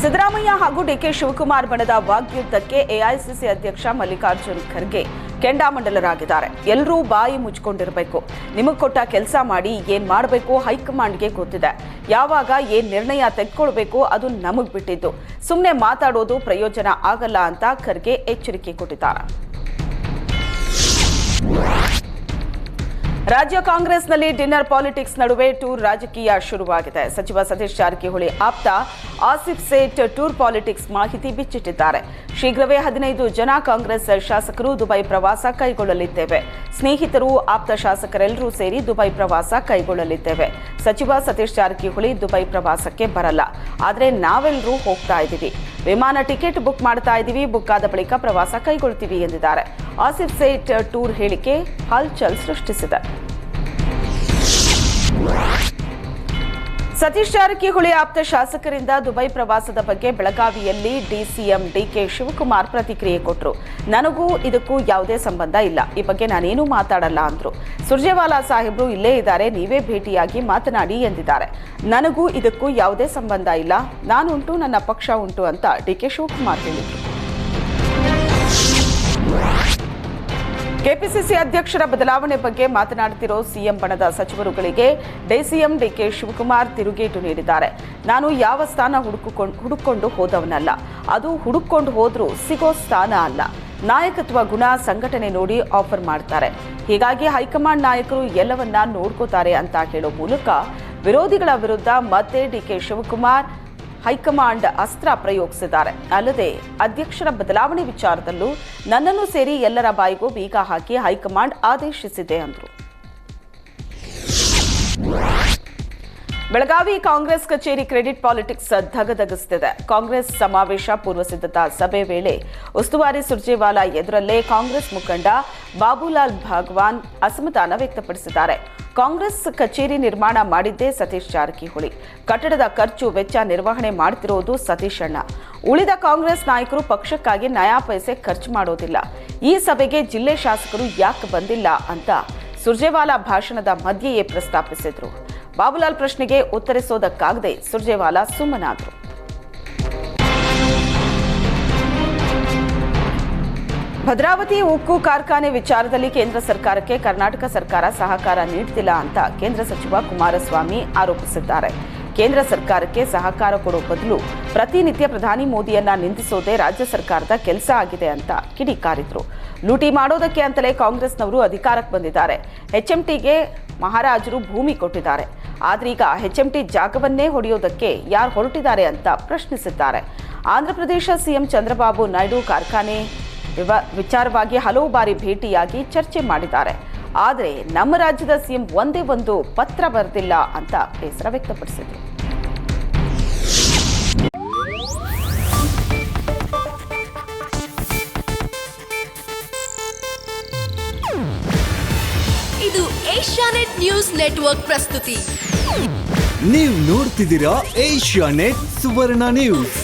ಸಿದ್ದರಾಮಯ್ಯ ಹಾಗೂ ಡಿಕೆ ಶಿವಕುಮಾರ್ ಬಣದ ವಾಗ್ಯುದ್ಧಕ್ಕೆ ಎಐಸಿಸಿ ಅಧ್ಯಕ್ಷ ಮಲ್ಲಿಕಾರ್ಜುನ್ ಖರ್ಗೆ ಕೆಂಡಾಮಂಡಲರಾಗಿದ್ದಾರೆ. ಎಲ್ಲರೂ ಬಾಯಿ ಮುಚ್ಕೊಂಡಿರಬೇಕು. ನಿಮಗೆ ಕೊಟ್ಟ ಕೆಲಸ ಮಾಡಿ ಏನ್ ಮಾಡಬೇಕು ಹೈಕಮಾಂಡ್ಗೆ ಗೊತ್ತಿದೆ. ಯಾವಾಗ ಏನ್ ನಿರ್ಣಯ ತೆಗೆದುಕೊಳ್ಬೇಕು ಅದು ನಮಗೆ ಬಿಟ್ಟಿದ್ದು. ಸುಮ್ಮನೆ ಮಾತಾಡೋದು ಪ್ರಯೋಜನ ಆಗಲ್ಲ ಅಂತ ಖರ್ಗೆ ಎಚ್ಚರಿಕೆ ಕೊಟ್ಟಿದ್ದಾರೆ. ರಾಜ್ಯ ಕಾಂಗ್ರೆಸ್ನಲ್ಲಿ ಡಿನ್ನರ್ ಪಾಲಿಟಿಕ್ಸ್ ನಡುವೆ ಟೂರ್ ರಾಜಕೀಯ ಶುರುವಾಗಿದೆ. ಸಚಿವ ಸತೀಶ್ ಜಾರಕಿಹೊಳಿ ಆಪ್ತ ಆಸಿಫ್ ಸೇಠ್ ಟೂರ್ ಪಾಲಿಟಿಕ್ಸ್ ಮಾಹಿತಿ ಬಿಚ್ಚಿಟ್ಟಿದ್ದಾರೆ. ಶೀಘ್ರವೇ 15 ಜನ ಕಾಂಗ್ರೆಸ್ ಶಾಸಕರು ದುಬೈ ಪ್ರವಾಸ ಕೈಗೊಳ್ಳಲಿದ್ದೇವೆ. ಸ್ನೇಹಿತರು ಆಪ್ತ ಶಾಸಕರೆಲ್ಲರೂ ಸೇರಿ ದುಬೈ ಪ್ರವಾಸ ಕೈಗೊಳ್ಳಲಿದ್ದೇವೆ. ಸಚಿವ ಸತೀಶ್ ಜಾರಕಿಹೊಳಿ ದುಬೈ ಪ್ರವಾಸಕ್ಕೆ ಬರಲ್ಲ, ಆದರೆ ನಾವೆಲ್ಲರೂ ಹೋಗ್ತಾ ಇದ್ದೀವಿ. ವಿಮಾನ ಟಿಕೆಟ್ ಬುಕ್ ಮಾಡ್ತಾ ಇದ್ದೀವಿ. ಬುಕ್ ಆದ ಬಳಿಕ ಪ್ರವಾಸ ಕೈಗೊಳ್ತೀವಿ ಎಂದಿದ್ದಾರೆ. ಆಸಿಫ್ ಸೇಠ್ ಟೂರ್ ಹೇಳಿಕೆ ಹಲ್ಚಲ್ ಸೃಷ್ಟಿಸಿದೆ. ಸತೀಶ್ ಜಾರಕಿಹೊಳಿ ಆಪ್ತ ಶಾಸಕರಿಂದ ದುಬೈ ಪ್ರವಾಸದ ಬಗ್ಗೆ ಬೆಳಗಾವಿಯಲ್ಲಿ ಡಿಸಿಎಂ ಡಿಕೆ ಶಿವಕುಮಾರ್ ಪ್ರತಿಕ್ರಿಯೆ ಕೊಟ್ಟರು. ನನಗೂ ಇದಕ್ಕೂ ಯಾವುದೇ ಸಂಬಂಧ ಇಲ್ಲ, ಈ ಬಗ್ಗೆ ನಾನೇನೂ ಮಾತಾಡಲ್ಲ ಅಂದ್ರು. ಸುರ್ಜೇವಾಲಾ ಸಾಹೇಬ್ರು ಇಲ್ಲೇ ಇದ್ದಾರೆ, ನೀವೇ ಭೇಟಿಯಾಗಿ ಮಾತನಾಡಿ ಎಂದಿದ್ದಾರೆ. ನನಗೂ ಇದಕ್ಕೂ ಯಾವುದೇ ಸಂಬಂಧ ಇಲ್ಲ, ನಾನುಂಟು ನನ್ನ ಪಕ್ಷ ಉಂಟು ಅಂತ ಡಿಕೆ ಶಿವಕುಮಾರ್ ಹೇಳಿದರು. ಕೆಪಿಸಿಸಿ ಅಧ್ಯಕ್ಷರ ಬದಲಾವಣೆ ಬಗ್ಗೆ ಮಾತನಾಡುತ್ತಿರೋ ಸಿಎಂ ಬಣದ ಸಚಿವರುಗಳಿಗೆ ಡಿಸಿಎಂ ಡಿಕೆ ಶಿವಕುಮಾರ್ ತಿರುಗೇಟು ನೀಡಿದ್ದಾರೆ. ನಾನು ಯಾವ ಸ್ಥಾನ ಹುಡುಕೊಂಡು ಹೋದವನಲ್ಲ, ಅದು ಹುಡುಕೊಂಡು ಹೋದ್ರೂ ಸಿಗೋ ಸ್ಥಾನ ಅಲ್ಲ. ನಾಯಕತ್ವ ಗುಣ ಸಂಘಟನೆ ನೋಡಿ ಆಫರ್ ಮಾಡ್ತಾರೆ. ಹೀಗಾಗಿ ಹೈಕಮಾಂಡ್ ನಾಯಕರು ಎಲ್ಲವನ್ನ ನೋಡ್ಕೋತಾರೆ ಅಂತ ಹೇಳೋ ಮೂಲಕ ವಿರೋಧಿಗಳ ವಿರುದ್ಧ ಮತ್ತೆ ಡಿಕೆ ಶಿವಕುಮಾರ್ ಹೈಕಮಾಂಡ್ ಅಸ್ತ್ರ ಪ್ರಯೋಗಿಸಿದ್ದಾರೆ. ಅಲ್ಲದೆ ಅಧ್ಯಕ್ಷರ ಬದಲಾವಣೆ ವಿಚಾರದಲ್ಲೂ ನನ್ನನ್ನು ಸೇರಿ ಎಲ್ಲರ ಬಾಯಿಗೂ ಬೀಗ ಹಾಕಿ ಹೈಕಮಾಂಡ್ ಆದೇಶಿಸಿದೆ ಅಂದರು. ಬೆಳಗಾವಿ ಕಾಂಗ್ರೆಸ್ ಕಚೇರಿ ಕ್ರೆಡಿಟ್ ಪಾಲಿಟಿಕ್ಸ್ ಧಗಧಗಿಸುತ್ತಿದೆ. ಕಾಂಗ್ರೆಸ್ ಸಮಾವೇಶ ಪೂರ್ವ ಸಿದ್ಧತಾ ಸಭೆ ವೇಳೆ ಉಸ್ತುವಾರಿ ಸುರ್ಜೇವಾಲಾ ಎದುರಲ್ಲೇ ಕಾಂಗ್ರೆಸ್ ಮುಖಂಡ ಬಾಬುಲಾಲ್ ಭಾಗವಾನ್ ಅಸಮಾಧಾನ ವ್ಯಕ್ತಪಡಿಸಿದ್ದಾರೆ. ಕಾಂಗ್ರೆಸ್ ಕಚೇರಿ ನಿರ್ಮಾಣ ಮಾಡಿದ್ದೇ ಸತೀಶ್ ಜಾರಕಿಹೊಳಿ. ಕಟ್ಟಡದ ಖರ್ಚು ವೆಚ್ಚ ನಿರ್ವಹಣೆ ಮಾಡುತ್ತಿರುವುದು ಸತೀಶ್ ಅಣ್ಣ. ಉಳಿದ ಕಾಂಗ್ರೆಸ್ ನಾಯಕರು ಪಕ್ಷಕ್ಕಾಗಿ ನಯಾ ಪೈಸೆ ಖರ್ಚು ಮಾಡೋದಿಲ್ಲ. ಈ ಸಭೆಗೆ ಜಿಲ್ಲೆ ಶಾಸಕರು ಯಾಕೆ ಬಂದಿಲ್ಲ ಅಂತ ಸುರ್ಜೇವಾಲಾ ಭಾಷಣದ ಮಧ್ಯೆಯೇ ಪ್ರಸ್ತಾಪಿಸಿದ್ರು. ಬಾಬುಲಾಲ್ ಪ್ರಶ್ನೆಗೆ ಉತ್ತರಿಸೋದಕ್ಕಾಗದೆ ಸುರ್ಜೇವಾಲಾ ಸುಮ್ಮನಾದರು. ಭದ್ರಾವತಿ ಉಕ್ಕು ಕಾರ್ಖಾನೆ ವಿಚಾರದಲ್ಲಿ ಕೇಂದ್ರ ಸರ್ಕಾರಕ್ಕೆ ಕರ್ನಾಟಕ ಸರ್ಕಾರ ಸಹಕಾರ ನೀಡುತ್ತಿಲ್ಲ ಅಂತ ಕೇಂದ್ರ ಸಚಿವ ಕುಮಾರಸ್ವಾಮಿ ಆರೋಪಿಸಿದ್ದಾರೆ. ಕೇಂದ್ರ ಸರ್ಕಾರಕ್ಕೆ ಸಹಕಾರ ಕೊಡೋ ಬದಲು ಪ್ರತಿನಿತ್ಯ ಪ್ರಧಾನಿ ಮೋದಿಯನ್ನ ನಿಂದಿಸೋದೇ ರಾಜ್ಯ ಸರ್ಕಾರದ ಕೆಲಸ ಆಗಿದೆ ಅಂತ ಕಿಡಿಕಾರಿದ್ರು. ಲೂಟಿ ಮಾಡೋದಕ್ಕೆ ಅಂತಲೇ ಕಾಂಗ್ರೆಸ್ನವರು ಅಧಿಕಾರಕ್ಕೆ ಬಂದಿದ್ದಾರೆ. ಎಚ್ಎಂಟಿಗೆ ಮಹಾರಾಜರು ಭೂಮಿ ಕೊಟ್ಟಿದ್ದಾರೆ. ಆದ್ರೀಗ ಎಚ್ಎಂಟಿ ಜಾಗವನ್ನೇ ಹೊಡೆಯೋದಕ್ಕೆ ಯಾರು ಹೊರಟಿದ್ದಾರೆ ಅಂತ ಪ್ರಶ್ನಿಸಿದ್ದಾರೆ. ಆಂಧ್ರಪ್ರದೇಶ ಸಿಎಂ ಚಂದ್ರಬಾಬು ನಾಯ್ಡು ಕಾರ್ಖಾನೆ ವಿಚಾರವಾಗಿ ಹಲವು ಬಾರಿ ಭೇಟಿಯಾಗಿ ಚರ್ಚೆ ಮಾಡಿದ್ದಾರೆ. ಆದರೆ ನಮ್ಮ ರಾಜ್ಯದ ಸಿಎಂ ಒಂದೇ ಒಂದು ಪತ್ರ ಬರೆದಿಲ್ಲ ಅಂತ ಬೇಸರ ವ್ಯಕ್ತಪಡಿಸಿದರು. ಇದು ಏಷ್ಯಾನೆಟ್ ನ್ಯೂಸ್ ನೆಟ್ವರ್ಕ್ ಪ್ರಸ್ತುತಿ. ನೀವು ನೋಡ್ತಿದ್ದೀರಾ ಏಷ್ಯಾನೆಟ್ ಸುವರ್ಣ ನ್ಯೂಸ್.